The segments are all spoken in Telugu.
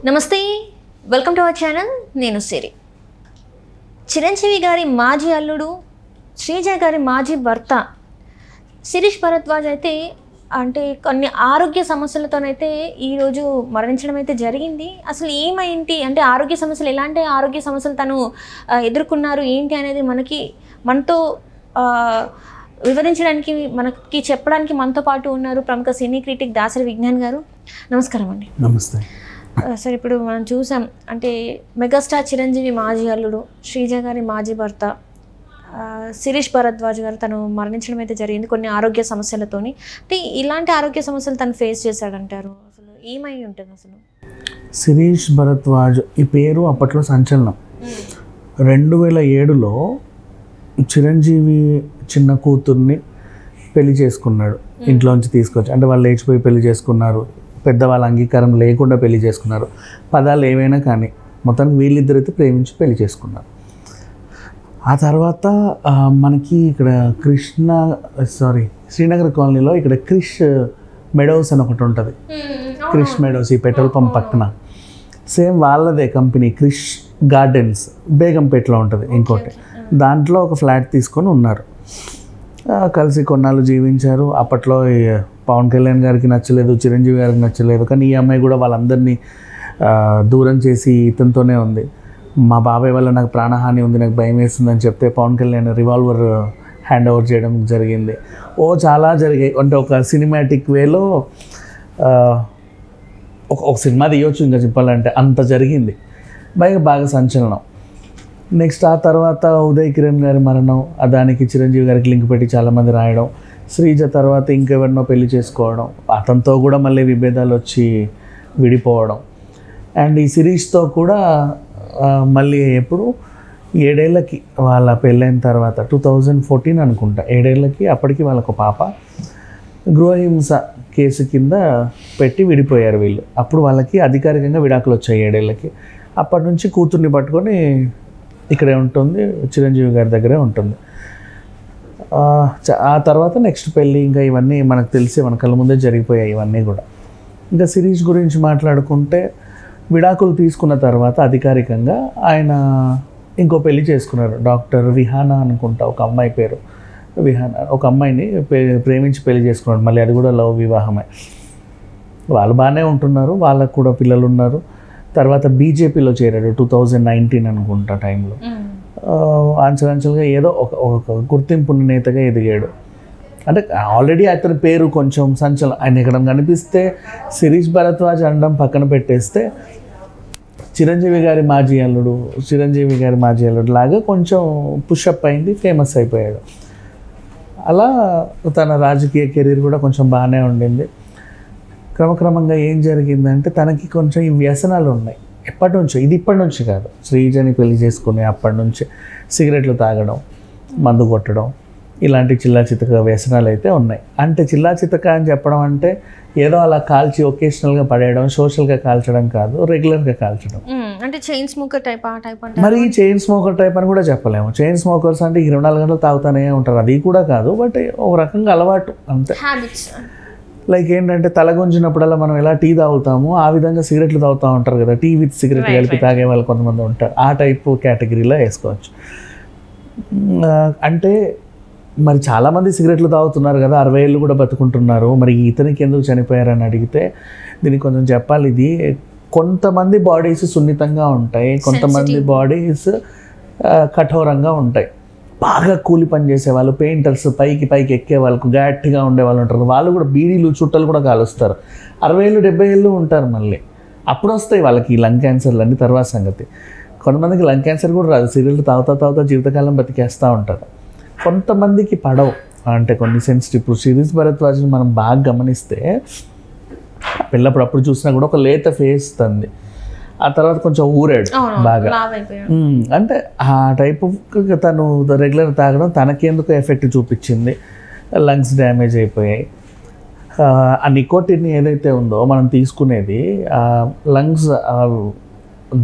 నమస్తే, వెల్కమ్ టు అవర్ ఛానల్. నేను సిరి. చిరంజీవి గారి మాజీ అల్లుడు, శ్రీజ గారి మాజీ భర్త శిరీష్ భరద్వాజ్ అయితే కొన్ని ఆరోగ్య సమస్యలతోనైతే ఈరోజు మరణించడం అయితే జరిగింది. అసలు ఏమైంది అంటే ఆరోగ్య సమస్యలు, ఎలాంటి ఆరోగ్య సమస్యలు తను ఎదుర్కొన్నారు ఏంటి అనేది మనతో వివరించడానికి, మనకి చెప్పడానికి మనతో పాటు ఉన్నారు ప్రముఖ సినీ క్రిటిక్ దాసరి విజ్ఞాన్ గారు. నమస్కారం అండి. నమస్తే సార్. ఇప్పుడు మనం చూసాం మెగాస్టార్ చిరంజీవి మాజీ అల్లుడు, శ్రీజ గారి మాజీ భర్త శిరీష్ భరద్వాజ్ గారు తను మరణించడం అయితే జరిగింది కొన్ని ఆరోగ్య సమస్యలతోని. ఇలాంటి ఆరోగ్య సమస్యలు తను ఫేస్ చేశాడంటారు. అసలు ఏమై ఉంటుంది అసలు? శిరీష్ భరద్వాజ్ ఈ పేరు అప్పట్లో సంచలనం. 2007లో చిరంజీవి చిన్న కూతుర్ని పెళ్లి చేసుకున్నాడు. ఇంట్లోంచి తీసుకొచ్చి, అంటే వాళ్ళు లేచిపోయి పెళ్లి చేసుకున్నారు, పెద్దవాళ్ళ అంగీకారం లేకుండా పెళ్లి చేసుకున్నారు. పదాలు ఏవైనా కానీ మొత్తానికి వీళ్ళిద్దరైతే ప్రేమించి పెళ్లి చేసుకున్నారు. ఆ తర్వాత మనకి ఇక్కడ శ్రీనగర్ కాలనీలో ఇక్కడ క్రిష్ మెడోస్ అని ఒకటి ఉంటుంది. క్రిష్ మెడోస్ ఈ పెట్రోల్ పంప్ పక్కన సేమ్ వాళ్ళదే కంపెనీ క్రిష్ గార్డెన్స్ బేగంపేటలో ఉంటుంది ఇంకోటి. దాంట్లో ఒక ఫ్లాట్ తీసుకొని ఉన్నారు. కలిసి కొన్నాళ్ళు జీవించారు. అప్పట్లో పవన్ కళ్యాణ్ గారికి నచ్చలేదు, చిరంజీవి గారికి నచ్చలేదు. కానీ ఈ అమ్మాయి కూడా వాళ్ళందరినీ దూరం చేసి ఇతనితోనే ఉంది. మా బాబాయ్ వల్ల నాకు ప్రాణహాని ఉంది, నాకు భయం వేస్తుందని చెప్తే Pawan Kalyan revolver hand over చేయడం జరిగింది. చాలా జరిగాయి. అంటే ఒక సినిమాటిక్ వేలో ఒక సినిమా తీయవచ్చు ఇంకా చెప్పాలంటే, అంత జరిగింది. బాగా సంచలనం. నెక్స్ట్ ఆ తర్వాత ఉదయ్ కిరణ్ గారి మరణం, దానికి చిరంజీవి గారికి లింక్ పెట్టి చాలామంది రాయడం. శ్రీజ తర్వాత ఇంకెవరినో పెళ్లి చేసుకోవడం, అతనితో కూడా మళ్ళీ విభేదాలు వచ్చి విడిపోవడం. అండ్ ఈ శిరీష్తో కూడా మళ్ళీ ఎప్పుడు 7 ఏళ్ళకి వాళ్ళ పెళ్ళైన తర్వాత 2014 అనుకుంటా, 7 ఏళ్ళకి అప్పటికి వాళ్ళకు పాప. గృహహింస కేసు కింద పెట్టి విడిపోయారు వీళ్ళు. అప్పుడు వాళ్ళకి అధికారికంగా విడాకులు వచ్చాయి 7 ఏళ్ళకి. అప్పటి నుంచి కూతుర్ని పట్టుకొని ఇక్కడే ఉంటుంది, చిరంజీవి గారి దగ్గరే ఉంటుంది. ఆ తర్వాత నెక్స్ట్ పెళ్ళి, ఇంకా ఇవన్నీ మనకు తెలిసి మన కళ్ళ ముందే జరిగిపోయాయి ఇవన్నీ కూడా. ఇంకా శిరీష్ గురించి మాట్లాడుకుంటే, విడాకులు తీసుకున్న తర్వాత అధికారికంగా ఆయన ఇంకో పెళ్లి చేసుకున్నారు. డాక్టర్ విహానా అనుకుంటా ఒక అమ్మాయి పేరు, విహానా. ఒక అమ్మాయిని ప్రేమించి పెళ్లి చేసుకున్నాడు. మళ్ళీ అది కూడా లవ్ వివాహమే. వాళ్ళు బాగానే ఉంటున్నారు, వాళ్ళకు కూడా పిల్లలు ఉన్నారు. తర్వాత బీజేపీలో చేరాడు 2019 అనుకుంటా టైంలో. అంచెలంచెలుగా ఏదో ఒక గుర్తింపు నేతగా ఎదిగాడు. అంటే ఆల్రెడీ అతని పేరు కొంచెం సంచలనం. ఆయన ఇక్కడ కనిపిస్తే శిరీష్ భరద్వాజ్ అనడం పక్కన పెట్టేస్తే చిరంజీవి గారి మాజీ అల్లుడు లాగా కొంచెం పుషప్ అయింది, ఫేమస్ అయిపోయాడు. అలా తన రాజకీయ కెరీర్ కూడా కొంచెం బాగానే ఉండింది. క్రమక్రమంగా ఏం జరిగిందంటే, తనకి కొంచెం ఈ వ్యసనాలు ఉన్నాయి ఎప్పటి నుంచో. ఇది ఇప్పటి నుంచి కాదు, శ్రీజని పెళ్లి చేసుకుని అప్పటి నుంచి సిగరెట్లు తాగడం, మందు కొట్టడం, ఇలాంటి చిల్లాచితక వ్యసనాలు అయితే ఉన్నాయి. అంటే చిల్లాచితక అని చెప్పడం అంటే ఏదో అలా కాల్చి ఒకేషనల్గా పడేయడం, సోషల్గా కాల్చడం కాదు, రెగ్యులర్గా కాల్చడం. అంటే చైన్ స్మోకర్ టైప్. మరి చైన్ స్మోకర్ టైప్ అని కూడా చెప్పలేము. చైన్ స్మోకర్స్ అంటే 24 గంటలు తాగుతానే ఉంటారు, అది కూడా కాదు. బట్ ఒక రకంగా అలవాటు అంతే. లైక్ ఏంటంటే, తలగుంజినప్పుడల్లా మనం ఎలా టీ తాగుతామో ఆ విధంగా సిగరెట్లు తాగుతూ ఉంటారు కదా, టీ విత్ సిగరెట్ కలిపి తాగే వాళ్ళు కొంతమంది ఉంటారు. ఆ టైపు కేటగిరీలో వేసుకోవచ్చు. అంటే మరి చాలామంది సిగరెట్లు తాగుతున్నారు కదా, 60 ఏళ్ళు కూడా బతుకుంటున్నారు. మరి ఇతనికి ఎందుకు చనిపోయారని అడిగితే దీనికి కొంచెం చెప్పాలి. ఇది కొంతమంది బాడీస్ సున్నితంగా ఉంటాయి, కొంతమంది బాడీస్ కఠోరంగా ఉంటాయి. బాగా కూలి పని చేసేవాళ్ళు, పెయింటర్స్, పైకి ఎక్కే వాళ్ళకు గట్టిగా ఉండే వాళ్ళు ఉంటారు. వాళ్ళు కూడా బీడీలు చుట్టలు కూడా కాలుస్తారు. 60 ఏళ్ళు 70 ఏళ్ళు ఉంటారు. మళ్ళీ అప్పుడు వస్తాయి వాళ్ళకి లంగ్ క్యాన్సర్లు అన్నీ తర్వాత సంగతి. కొంతమందికి లంగ్ క్యాన్సర్ కూడా రాదు, సిగరెట్లు తాగుతా జీవితకాలం బతికేస్తూ ఉంటారు. కొంతమందికి పడవు, అంటే కొన్ని సెన్సిటివ్. ఇప్పుడు శిరీష్ భరద్వాజ్ని మనం బాగా గమనిస్తే, పిల్లప్పుడు చూసినా కూడా ఒక లేత ఫేస్ తంది. ఆ తర్వాత కొంచెం ఊరాడు బాగా. అంటే ఆ టైపు తను రెగ్యులర్ తాగడం తనకెందుకు ఎఫెక్ట్ చూపించింది, లంగ్స్ డ్యామేజ్ అయిపోయాయి. ఆ నికోటిన్ ఏదైతే ఉందో మనం తీసుకునేది, లంగ్స్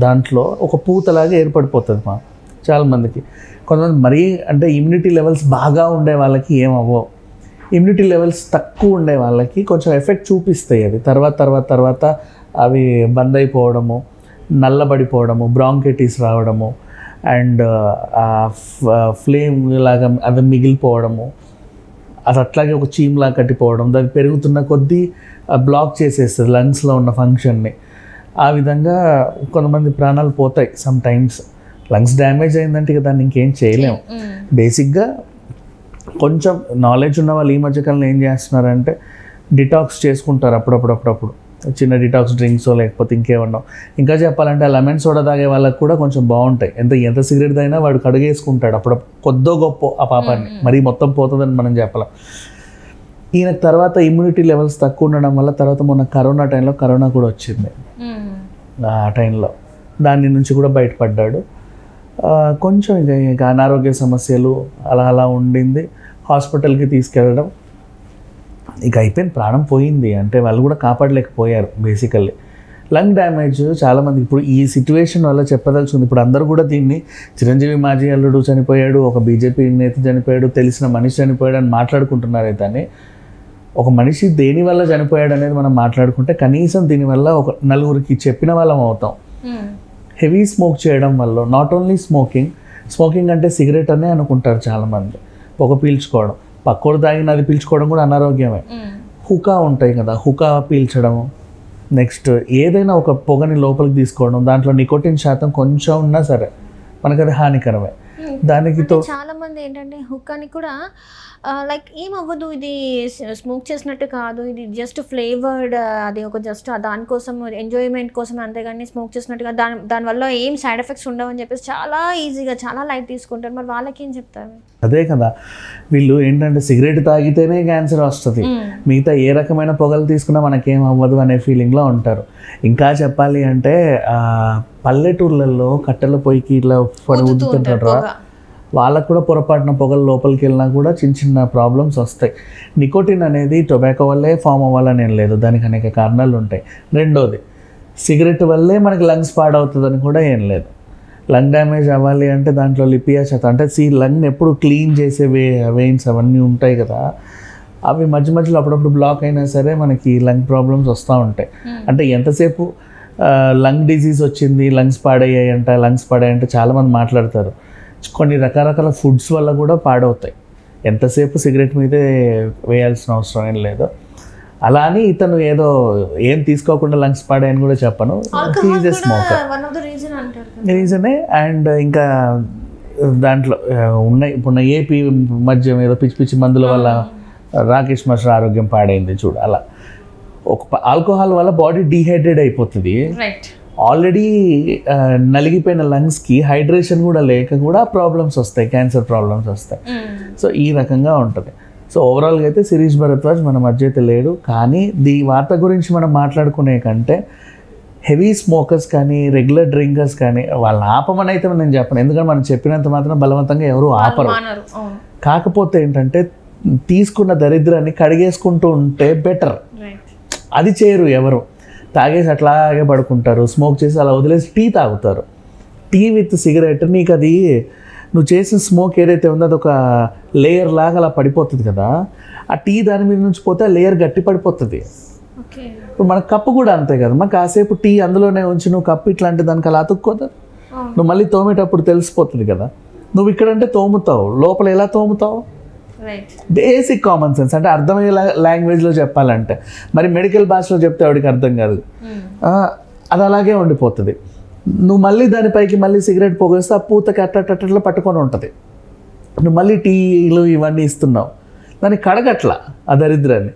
దాంట్లో ఒక పూతలాగా ఏర్పడిపోతుంది చాలామందికి. కొంతమంది మరీ అంటే ఇమ్యూనిటీ లెవెల్స్ బాగా ఉండే వాళ్ళకి ఏమవ్వవు, ఇమ్యూనిటీ లెవెల్స్ తక్కువ ఉండే వాళ్ళకి కొంచెం ఎఫెక్ట్ చూపిస్తాయి. అది తర్వాత అవి బంద్ అయిపోవడము, నల్లబడిపోవడము, బ్రాంకైటిస్ రావడము, అండ్ ఫ్లేమ్ లాగా అది మిగిలిపోవడము, అది అట్లాగే ఒక చీమ్లా కట్టిపోవడం, దాన్ని పెరుగుతున్న కొద్దీ బ్లాక్ చేసేస్తుంది లంగ్స్లో ఉన్న ఫంక్షన్ని. ఆ విధంగా కొంతమంది ప్రాణాలు పోతాయి సమ్ టైమ్స్. లంగ్స్ డ్యామేజ్ అయిందంటే ఇక దాన్ని ఇంకేం చేయలేము. బేసిక్గా కొంచెం నాలెడ్జ్ ఉన్న వాళ్ళు ఈ మధ్యకాలంలో ఏం చేస్తున్నారంటే డిటాక్స్ చేసుకుంటారు అప్పుడప్పుడు చిన్న డిటాక్స్ డ్రింక్స్ లేకపోతే ఇంకేమన్నా. ఇంకా చెప్పాలంటే లెమన్ సోడా తాగే వాళ్ళకి కూడా కొంచెం బాగుంటాయి. ఎంత సిగరెట్ తాగినా వాడు కడుగేసుకుంటాడు అప్పుడు కొద్దో గొప్ప ఆ పాపాన్ని, మరీ మొత్తం పోతుందని మనం చెప్పలేం. ఈయనకు తర్వాత ఇమ్యూనిటీ లెవెల్స్ తక్కువ ఉండడం వల్ల తర్వాత మొన్న కరోనా కూడా వచ్చింది. ఆ టైంలో దాని నుంచి కూడా బయటపడ్డాడు. కొంచెం ఇక అనారోగ్య సమస్యలు అలా ఉండింది. హాస్పిటల్కి తీసుకెళ్ళడం, ఇక అయిపోయింది, ప్రాణం పోయింది. అంటే వాళ్ళు కూడా కాపాడలేకపోయారు బేసికల్లీ. లంగ్ డ్యామేజ్ చాలామంది ఇప్పుడు ఈ సిచ్యువేషన్ వల్ల చెప్పదలుచుకుంది. ఇప్పుడు అందరూ కూడా దీన్ని చిరంజీవి మాజీ అల్లుడు చనిపోయాడు, ఒక బీజేపీ నేత చనిపోయాడు, తెలిసిన మనిషి చనిపోయాడు అని మాట్లాడుకుంటున్నారు. అయితే ఒక మనిషి దేనివల్ల చనిపోయాడు అనేది మనం మాట్లాడుకుంటే కనీసం దీనివల్ల ఒక నలుగురికి చెప్పిన వాళ్ళం అవుతాం. హెవీ స్మోక్ చేయడం వల్ల, నాట్ ఓన్లీ స్మోకింగ్ అంటే సిగరెట్ అనే అనుకుంటారు చాలామంది, పొగ పీల్చుకోవడం, పక్కోడు తాగిన అది పీల్చుకోవడం కూడా అనారోగ్యమే. హుకా ఉంటాయి కదా, హుకా పీల్చడం, నెక్స్ట్ ఏదైనా ఒక పొగని లోపలికి తీసుకోవడం, దాంట్లో నికోటిన్ శాతం కొంచెం ఉన్నా సరే మనకు అది హానికరమే. దానికి చాలా మంది ఏంటంటే హుక్కాని కూడా లైక్ ఏమవ్వదు, ఇది స్మోక్ చేసినట్టు కాదు, ఇది జస్ట్ ఫ్లేవర్డ్, అది ఒక జస్ట్ దానికోసం ఎంజాయ్మెంట్ కోసం, అంతేగాని స్మోక్ చేసినట్టుగా దానివల్ల ఏం సైడ్ ఎఫెక్ట్స్ ఉండవని చెప్పేసి చాలా ఈజీగా చాలా లైట్ తీసుకుంటారు. మరి వాళ్ళకి ఏం చెప్తారు? అదే కదా, వీళ్ళు ఏంటంటే సిగరెట్ తాగితేనే క్యాన్సర్ వస్తుంది, మిగతా ఏ రకమైన పొగలు తీసుకున్నా మనకేం అవ్వదు అనే ఫీలింగ్లో ఉంటారు. ఇంకా చెప్పాలి అంటే పల్లెటూర్లలో కట్టెల పొయ్యికి ఇట్లా ఊదుతుంటారు, వాళ్ళకు కూడా పొరపాటున పొగలు లోపలికి వెళ్ళినా కూడా చిన్న ప్రాబ్లమ్స్ వస్తాయి. నికోటిన్ అనేది టొబాకో వల్లే ఫామ్ అవ్వాలని ఏం లేదు, దానికి అనేక కారణాలు ఉంటాయి. రెండోది సిగరెట్ వల్లే మనకి లంగ్స్ పాడవుతుందని కూడా ఏం లేదు. లంగ్ డ్యామేజ్ అవ్వాలి అంటే దాంట్లో లిపియా శాతం అంటే లంగ్ ఎప్పుడు క్లీన్ చేసే వెయిన్స్ అవన్నీ ఉంటాయి కదా, అవి మధ్యలో అప్పుడప్పుడు బ్లాక్ అయినా సరే మనకి లంగ్ ప్రాబ్లమ్స్ వస్తూ ఉంటాయి. అంటే ఎంతసేపు లంగ్ డిజీజ్ వచ్చింది, లంగ్స్ పాడాయంటే చాలామంది మాట్లాడతారు. కొన్ని రకరకాల ఫుడ్స్ వల్ల కూడా పాడవుతాయి. ఎంతసేపు సిగరెట్ మీదే వేయాల్సిన అవసరం ఏం లేదు. అలా అని ఇతను ఏం తీసుకోకుండా లంగ్స్ పాడాయని కూడా చెప్పను. రీజనే. అండ్ ఇంకా దాంట్లో ఉన్నాయి ఇప్పుడు ఏపీ మద్యం ఏదో పిచ్చి మందుల వల్ల రాకేష్ మాస్టర్ ఆరోగ్యం పాడైంది చూడు. అలా ఒక ఆల్కహాల్ వల్ల బాడీ డీహైడ్రేట్ అయిపోతుంది. ఆల్రెడీ నలిగిపోయిన లంగ్స్కి హైడ్రేషన్ కూడా లేక కూడా ప్రాబ్లమ్స్ వస్తాయి, క్యాన్సర్ ప్రాబ్లమ్స్ వస్తాయి. సో ఈ రకంగా ఉంటుంది. సో ఓవరాల్గా అయితే శిరీష్ భరద్వాజ్ మన మధ్య అయితే లేడు. కానీ వార్త గురించి మనం మాట్లాడుకునే కంటే హెవీ స్మోకర్స్ కానీ రెగ్యులర్ డ్రింకర్స్ కానీ వాళ్ళని ఆపమని అయితే నేను చెప్పను, ఎందుకంటే మనం చెప్పినంత మాత్రం బలవంతంగా ఎవరు ఆపరు. కాకపోతే ఏంటంటే తీసుకున్న దరిద్రాన్ని కడిగేసుకుంటూ ఉంటే బెటర్. అది చేయరు ఎవరు, తాగేసి అట్లాగే పడుకుంటారు, స్మోక్ చేసి అలా వదిలేసి టీ తాగుతారు. టీ విత్ సిగరెట్, నీకు అది నువ్వు చేసిన స్మోక్ ఏదైతే ఉందో అది ఒక లేయర్ లాగా అలా పడిపోతుంది కదా, ఆ టీ దాని మీద నుంచి పోతే ఆ లేయర్ గట్టి పడిపోతుంది. ఇప్పుడు మన కప్పు కూడా అంతే కదా, మన కాసేపు టీ అందులోనే ఉంచి నువ్వు కప్పు ఇట్లాంటి దానికి అలా అతుక్కోదు, నువ్వు మళ్ళీ తోమేటప్పుడు తెలిసిపోతుంది కదా. నువ్వు ఇక్కడంటే తోముతావు, లోపల ఎలా తోముతావు? బేసిక్ కామన్ సెన్స్, అంటే అర్థమయ్యే లాంగ్వేజ్లో చెప్పాలంటే. మరి మెడికల్ భాషలో చెప్తే వాడికి అర్థం కాదు, అది అలాగే ఉండిపోతుంది. నువ్వు మళ్ళీ దానిపైకి మళ్ళీ సిగరెట్ పొగేస్తే ఆ పూతకి అట్లా పట్టుకొని ఉంటుంది. నువ్వు మళ్ళీ టీలు ఇవన్నీ ఇస్తున్నావు, దాన్ని కడగట్లా ఆ దరిద్రాన్ని.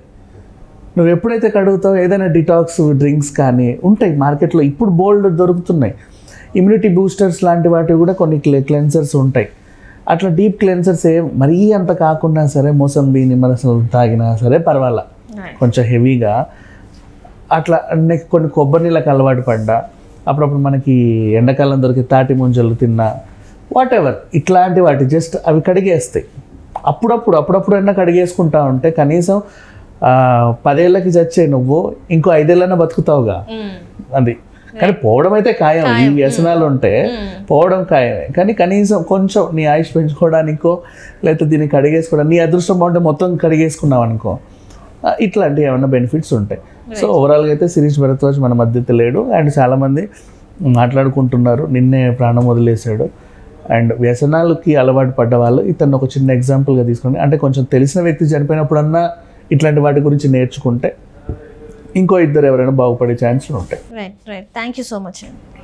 నువ్వు ఎప్పుడైతే కడుగుతావు, ఏదైనా డిటాక్స్ డ్రింక్స్ కానీ ఉంటాయి మార్కెట్లో, ఇప్పుడు బోల్డ్ దొరుకుతున్నాయి. ఇమ్యూనిటీ బూస్టర్స్ లాంటి వాటివి కూడా కొన్ని క్లెన్సర్స్ ఉంటాయి. అట్లా డీప్ క్లెన్సర్స్ మరీ అంత కాకుండా సరే మోసంబి నిమ్మరసం తాగినా సరే పర్వాలా, కొంచెం హెవీగా అట్లా కొన్ని కొబ్బరి నీళ్ళకి అలవాటు పడ్డా, అప్పుడప్పుడు మనకి ఎండాకాలం దొరికి తాటి ముంజలు తిన్నా, వాట్ ఎవర్ ఇట్లాంటి వాటి జస్ట్ అవి కడిగేస్తాయి. అప్పుడప్పుడు అయినా కడిగేసుకుంటా ఉంటే కనీసం 10 ఏళ్ళకి చచ్చే నువ్వు ఇంకో 5 ఏళ్ళైనా బతుకుతావుగా. అది కానీ పోవడం అయితే ఖాయం. ఈ వ్యసనాలు ఉంటే పోవడం ఖాయమే. కానీ కనీసం కొంచెం నీ ఆయుష్ పెంచుకోవడానికో లేకపోతే దీన్ని కడిగేసుకోవడం, నీ అదృష్టం బాగుంటే మొత్తం కడిగేసుకున్నావు అనుకో, ఇట్లాంటివి ఏమైనా బెనిఫిట్స్ ఉంటాయి. సో ఓవరాల్గా అయితే శిరీష్ భరద్వాజ్ మన మధ్యలో లేడు. అండ్ చాలామంది మాట్లాడుకుంటున్నారు నిన్నే ప్రాణం వదిలేశాడు. అండ్ వ్యసనాలకి అలవాటు పడ్డ వాళ్ళు ఇతను ఒక చిన్న ఎగ్జాంపుల్గా తీసుకొని, అంటే కొంచెం తెలిసిన వ్యక్తి చనిపోయినప్పుడన్నా ఇట్లాంటి వాటి గురించి నేర్చుకుంటే ఇంకో ఇద్దరు ఎవరైనా బాగుపడే ఛాన్సులు ఉంటాయి. Right thank you so much అండి.